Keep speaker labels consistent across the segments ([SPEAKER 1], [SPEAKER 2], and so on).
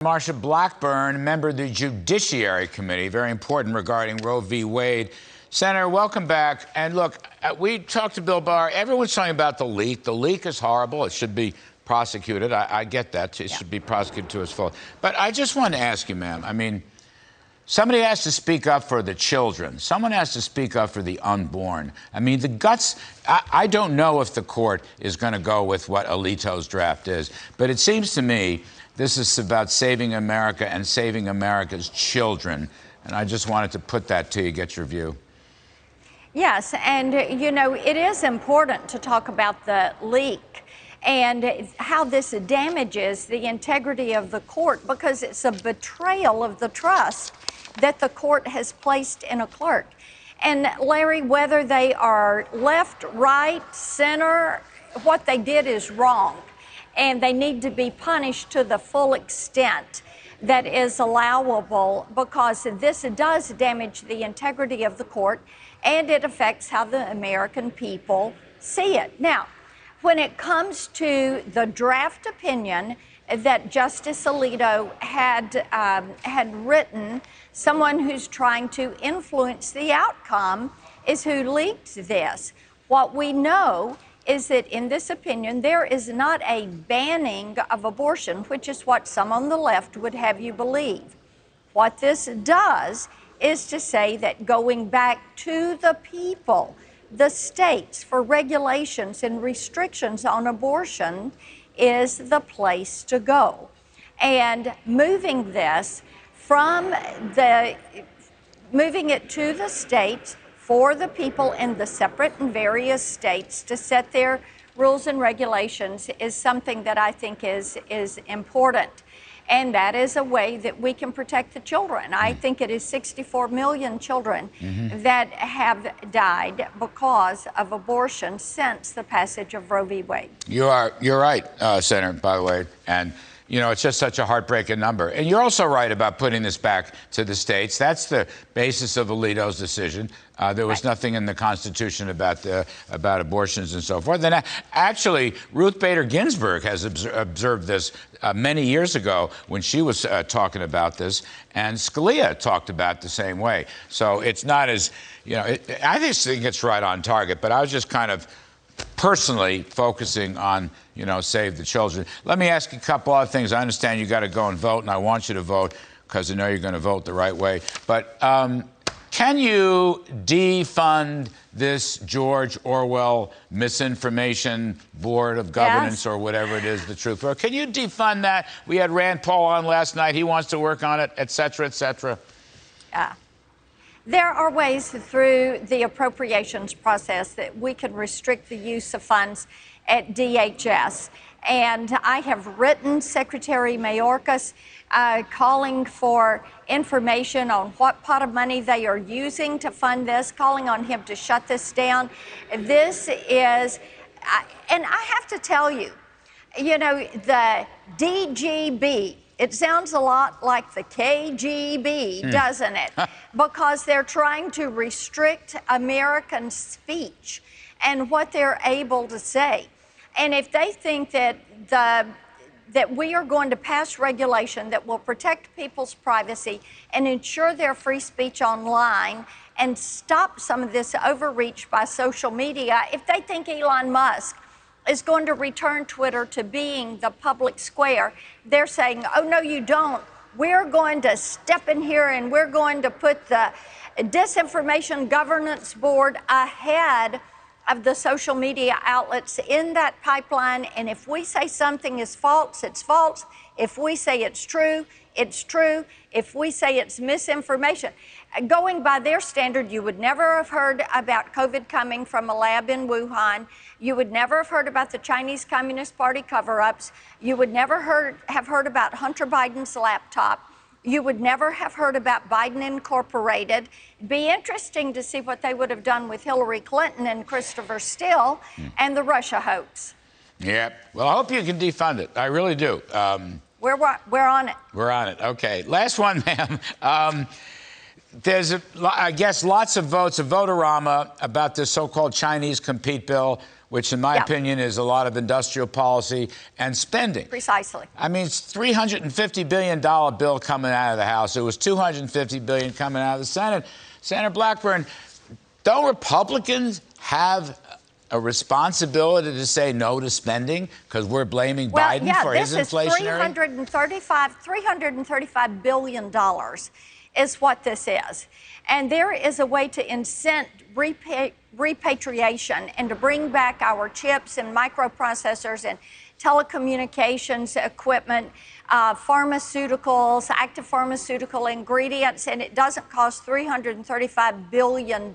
[SPEAKER 1] Marsha Blackburn, member of the Judiciary Committee, very important regarding Roe v. Wade. Senator, welcome back. And look, we talked to Bill Barr. Everyone's talking about the leak. The leak is horrible. It should be prosecuted. I get that. It should be prosecuted to its full. But I just wanted to ask you, ma'am, I mean, somebody has to speak up for the children. Someone has to speak up for the unborn. I mean, the guts, I don't know if the court is going to go with what Alito's draft is, but it seems to me this is about saving America and saving America's children. And I just wanted to put that to you, get your view.
[SPEAKER 2] Yes, and you know, it is important to talk about the leak and how this damages the integrity of the court, because it's a betrayal of the trust that the court has placed in a clerk. And Larry, whether they are left, right, center, what they did is wrong. And they need to be punished to the full extent that is allowable, because this does damage the integrity of the court and it affects how the American people see it. Now, when it comes to the draft opinion that Justice Alito had written, someone who's trying to influence the outcome is who leaked this. What we know is that in this opinion, there is not a banning of abortion, which is what some on the left would have you believe. What this does is to say that going back to the people, the states, for regulations and restrictions on abortion is the place to go. And moving it to the states, for the people in the separate and various states to set their rules and regulations is something that I think is important. And that is a way that we can protect the children. I think it is 64 million children that have died because of abortion since the passage of Roe v. Wade.
[SPEAKER 1] You're right, Senator, by the way. And you know, it's just such a heartbreaking number. And you're also right about putting this back to the states. That's the basis of Alito's decision. There was nothing in the Constitution about abortions and so forth. And actually, Ruth Bader Ginsburg has observed this many years ago when she was talking about this, and Scalia talked about it the same way. So it's not as, you know, I just think it's right on target, but I was just kind of personally focusing on, you know, save the children. Let me ask you a couple other things. I understand you got to go and vote, and I want you to vote because I know you're going to vote the right way. But can you defund this George Orwell misinformation board of governance, or whatever it is, the truth? Or can you defund that? We had Rand Paul on last night. He wants to work on it, et cetera, et cetera.
[SPEAKER 2] Yeah. There are ways through the appropriations process that we can restrict the use of funds at DHS. And I have written Secretary Mayorkas calling for information on what pot of money they are using to fund this, calling on him to shut this down. This is, and I have to tell you, you know, the DGB, it sounds a lot like the KGB, doesn't it? Because they're trying to restrict American speech and what they're able to say. And if they think that that we are going to pass regulation that will protect people's privacy and ensure their free speech online and stop some of this overreach by social media, if they think Elon Musk is going to return Twitter to being the public square, they're saying, oh, no, you don't. We're going to step in here and we're going to put the Disinformation Governance Board ahead of the social media outlets in that pipeline. And if we say something is false, it's false. If we say it's true, it's true. If we say it's misinformation, going by their standard, you would never have heard about COVID coming from a lab in Wuhan. You would never have heard about the Chinese Communist Party cover-ups. You would never have heard about Hunter Biden's laptop. You would never have heard about Biden Incorporated. It'd be interesting to see what they would have done with Hillary Clinton and Christopher Steele and the Russia hoax.
[SPEAKER 1] Yeah. Well, I hope you can defund it. I really do.
[SPEAKER 2] We're on it.
[SPEAKER 1] We're on it. Okay. Last one, ma'am. There's, I guess, lots of votes, a vote-a-rama about this so-called Chinese compete bill. which in my opinion is a lot of industrial policy and spending.
[SPEAKER 2] Precisely.
[SPEAKER 1] I mean, it's $350 billion bill coming out of the House. It was $250 billion coming out of the Senate. Senator Blackburn, don't Republicans have a responsibility to say no to spending because we're blaming Biden for his inflationary?
[SPEAKER 2] $335 billion is what this is. And there is a way to incent repatriation and to bring back our chips and microprocessors and telecommunications equipment, pharmaceuticals, active pharmaceutical ingredients, and it doesn't cost $335 billion.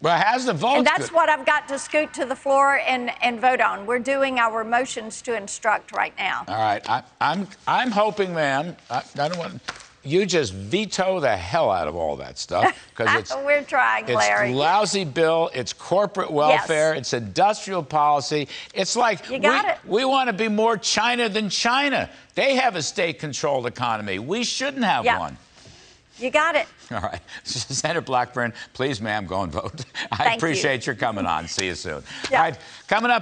[SPEAKER 1] Well, how's the vote?
[SPEAKER 2] And that's what I've got to scoot to the floor and vote on. We're doing our motions to instruct right now.
[SPEAKER 1] All right. I'm hoping, ma'am, I don't want you just veto the hell out of all that stuff because it's
[SPEAKER 2] we're trying, Larry.
[SPEAKER 1] It's lousy bill. It's corporate welfare.
[SPEAKER 2] Yes.
[SPEAKER 1] It's industrial policy. It's like we want to be more China than China. They have a state-controlled economy. We shouldn't have one.
[SPEAKER 2] You got it.
[SPEAKER 1] All right. Senator Blackburn, please, ma'am, go and vote. I appreciate your coming on. See you soon. All right. Coming up.